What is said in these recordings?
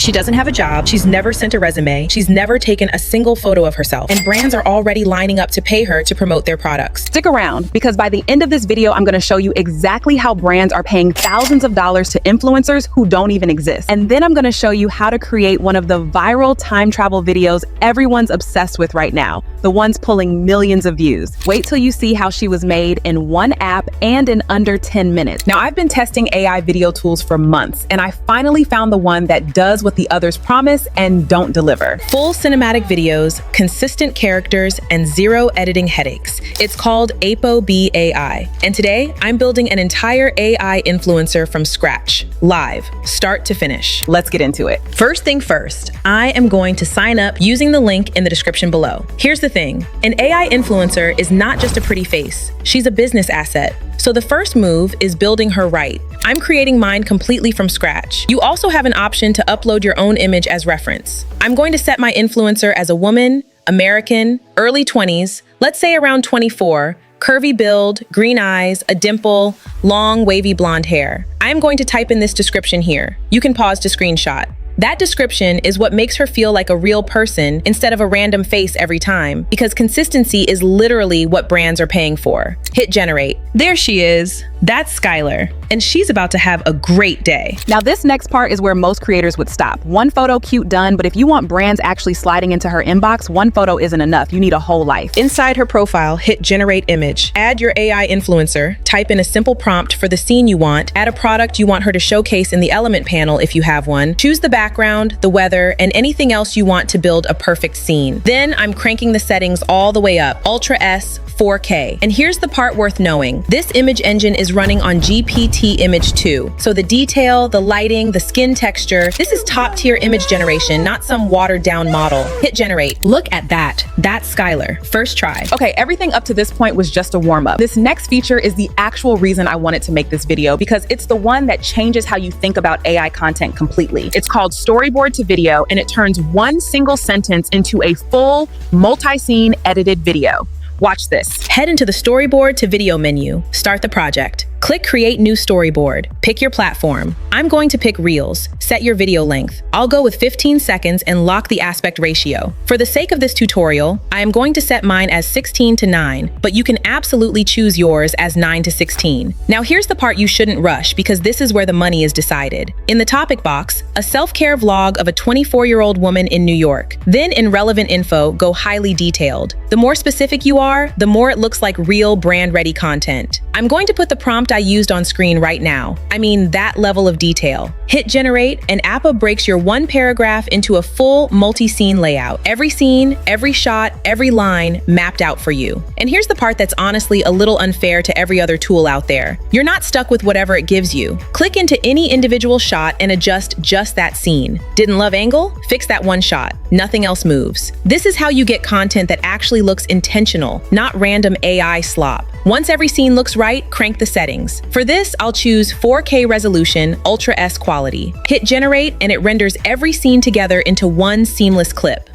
She doesn't have a job, she's never sent a resume, she's never taken a single photo of herself, and brands are already lining up to pay her to promote their products. Stick around, because by the end of this video, I'm gonna show you exactly how brands are paying thousands of dollars to influencers who don't even exist. And then I'm gonna show you how to create one of the viral time travel videos everyone's obsessed with right now, the ones pulling millions of views. Wait till you see how she was made in one app and in under 10 minutes. Now, I've been testing AI video tools for months, and I finally found the one that does what the others promise and don't deliver. Full cinematic videos, consistent characters, and zero editing headaches. It's called Apob AI. And today, I'm building an entire AI influencer from scratch, live, start to finish. Let's get into it. First thing first, I am going to sign up using the link in the description below. Here's the thing, an AI influencer is not just a pretty face, she's a business asset. So the first move is building her right. I'm creating mine completely from scratch. You also have an option to upload your own image as reference. I'm going to set my influencer as a woman, American, early 20s, let's say around 24, curvy build, green eyes, a dimple, long wavy blonde hair. I'm going to type in this description here. You can pause to screenshot. That description is what makes her feel like a real person instead of a random face every time, because consistency is literally what brands are paying for. Hit generate. There she is. That's Skylar, and she's about to have a great day. Now, this next part is where most creators would stop. One photo, cute, done, but if you want brands actually sliding into her inbox, one photo isn't enough. You need a whole life. Inside her profile, hit generate image. Add your AI influencer, type in a simple prompt for the scene you want, add a product you want her to showcase in the element panel if you have one, choose the background, the weather, and anything else you want to build a perfect scene. Then I'm cranking the settings all the way up, Ultra S, 4K. And here's the part worth knowing. This image engine is running on GPT Image 2. So the detail, the lighting, the skin texture, this is top tier image generation, not some watered down model. Hit generate. Look at that. That's Skylar. First try. Okay, everything up to this point was just a warm up. This next feature is the actual reason I wanted to make this video, because it's the one that changes how you think about AI content completely. It's called Storyboard to Video, and it turns one single sentence into a full multi-scene edited video. Watch this. Head into the Storyboard to Video menu. Start the project. Click Create New Storyboard. Pick your platform. I'm going to pick Reels. Set your video length. I'll go with 15 seconds and lock the aspect ratio. For the sake of this tutorial, I am going to set mine as 16:9, but you can absolutely choose yours as 9:16. Now here's the part you shouldn't rush, because this is where the money is decided. In the topic box, a self-care vlog of a 24-year-old woman in New York. Then in relevant info, go highly detailed. The more specific you are, the more it looks like real brand-ready content. I'm going to put the prompt I used on screen right now. I mean, that level of detail. Hit generate, and Apob breaks your one paragraph into a full multi-scene layout. Every scene, every shot, every line mapped out for you. And here's the part that's honestly a little unfair to every other tool out there. You're not stuck with whatever it gives you. Click into any individual shot and adjust just that scene. Didn't love angle? Fix that one shot. Nothing else moves. This is how you get content that actually looks intentional, not random AI slop. Once every scene looks right, crank the settings. For this, I'll choose 4K resolution, Ultra S quality. Hit generate, and it renders every scene together into one seamless clip.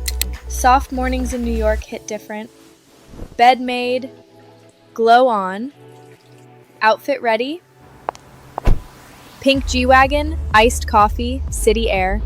Soft mornings in New York hit different. Bed made, glow on, outfit ready, pink G-Wagon, iced coffee, city air,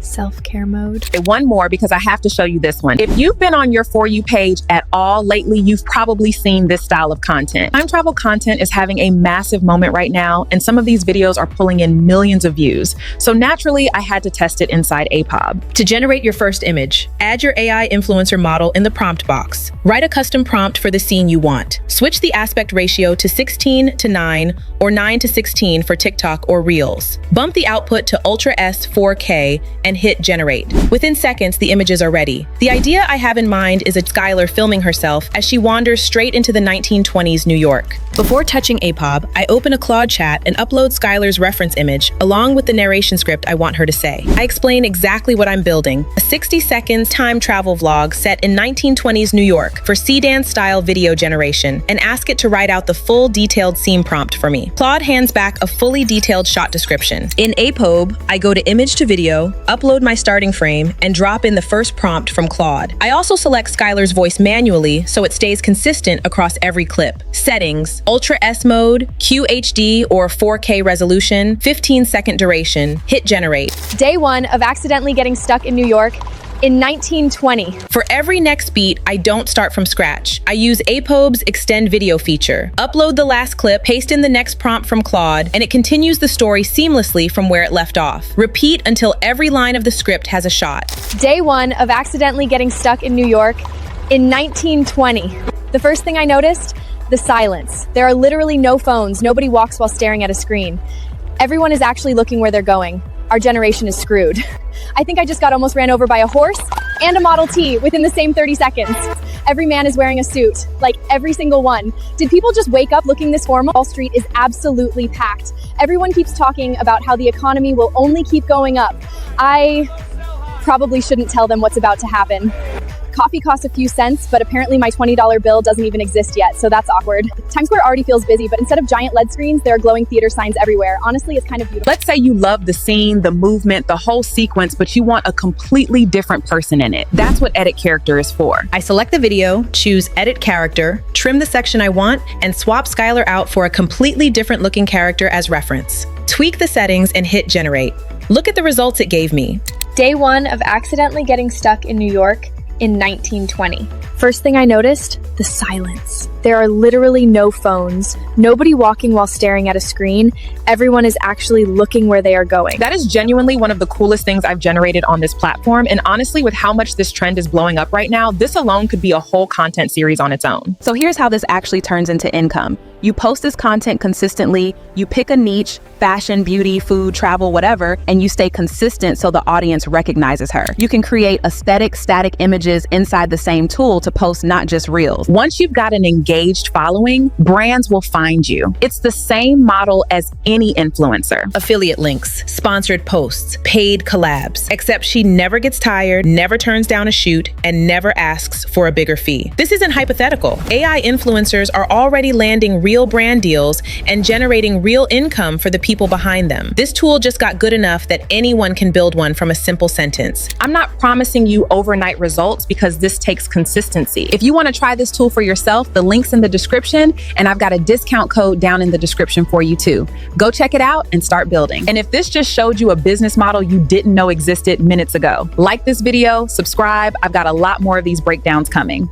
self-care mode. Okay, one more, because I have to show you this one. If you've been on your For You page at all lately, you've probably seen this style of content. Time travel content is having a massive moment right now, and some of these videos are pulling in millions of views. So naturally, I had to test it inside Apob. To generate your first image, add your AI influencer model in the prompt box. Write a custom prompt for the scene you want. Switch the aspect ratio to 16:9 or 9:16 for TikTok or Reels. Bump the output to Ultra S 4K and hit generate. Within seconds, the images are ready. The idea I have in mind is a Skylar filming herself as she wanders straight into the 1920s New York. Before touching Apob, I open a Claude chat and upload Skylar's reference image along with the narration script I want her to say. I explain exactly what I'm building, a 60 seconds time travel vlog set in 1920s New York for C-dance style video generation, and ask it to write out the full detailed scene prompt for me. Claude hands back a fully detailed shot description. In Apob, I go to image to video, upload upload my starting frame, and drop in the first prompt from Claude. I also select Skylar's voice manually so it stays consistent across every clip. Settings: Ultra S mode, QHD or 4K resolution, 15-second duration. Hit generate. Day 1 of accidentally getting stuck in New York in 1920. For every next beat, I don't start from scratch. I use Apob's extend video feature. Upload the last clip, paste in the next prompt from Claude, and it continues the story seamlessly from where it left off. Repeat until every line of the script has a shot. Day 1 of accidentally getting stuck in New York in 1920. The first thing I noticed, the silence. There are literally no phones. Nobody walks while staring at a screen. Everyone is actually looking where they're going. Our generation is screwed. I think I just got almost ran over by a horse and a Model T within the same 30 seconds. Every man is wearing a suit, like every single one. Did people just wake up looking this formal? Wall Street is absolutely packed. Everyone keeps talking about how the economy will only keep going up. I probably shouldn't tell them what's about to happen. Coffee costs a few cents, but apparently my $20 bill doesn't even exist yet, so that's awkward. Times Square already feels busy, but instead of giant LED screens, there are glowing theater signs everywhere. Honestly, it's kind of beautiful. Let's say you love the scene, the movement, the whole sequence, but you want a completely different person in it. That's what Edit Character is for. I select the video, choose Edit Character, trim the section I want, and swap Skylar out for a completely different looking character as reference. Tweak the settings and hit generate. Look at the results it gave me. Day 1 of accidentally getting stuck in New York in 1920. First thing I noticed, the silence. There are literally no phones, nobody walking while staring at a screen. Everyone is actually looking where they are going. That is genuinely one of the coolest things I've generated on this platform. And honestly, with how much this trend is blowing up right now, this alone could be a whole content series on its own. So here's how this actually turns into income. You post this content consistently, you pick a niche, fashion, beauty, food, travel, whatever, and you stay consistent so the audience recognizes her. You can create aesthetic, static images inside the same tool to post not just reels. Once you've got an engaged following, brands will find you. It's the same model as any influencer. Affiliate links, sponsored posts, paid collabs, except she never gets tired, never turns down a shoot, and never asks for a bigger fee. This isn't hypothetical. AI influencers are already landing real brand deals and generating real income for the people behind them. This tool just got good enough that anyone can build one from a simple sentence. I'm not promising you overnight results because this takes consistency. If you want to try this tool for yourself, the link's in the description, and I've got a discount code down in the description for you too. Go check it out and start building. And if this just showed you a business model you didn't know existed minutes ago, like this video, subscribe. I've got a lot more of these breakdowns coming.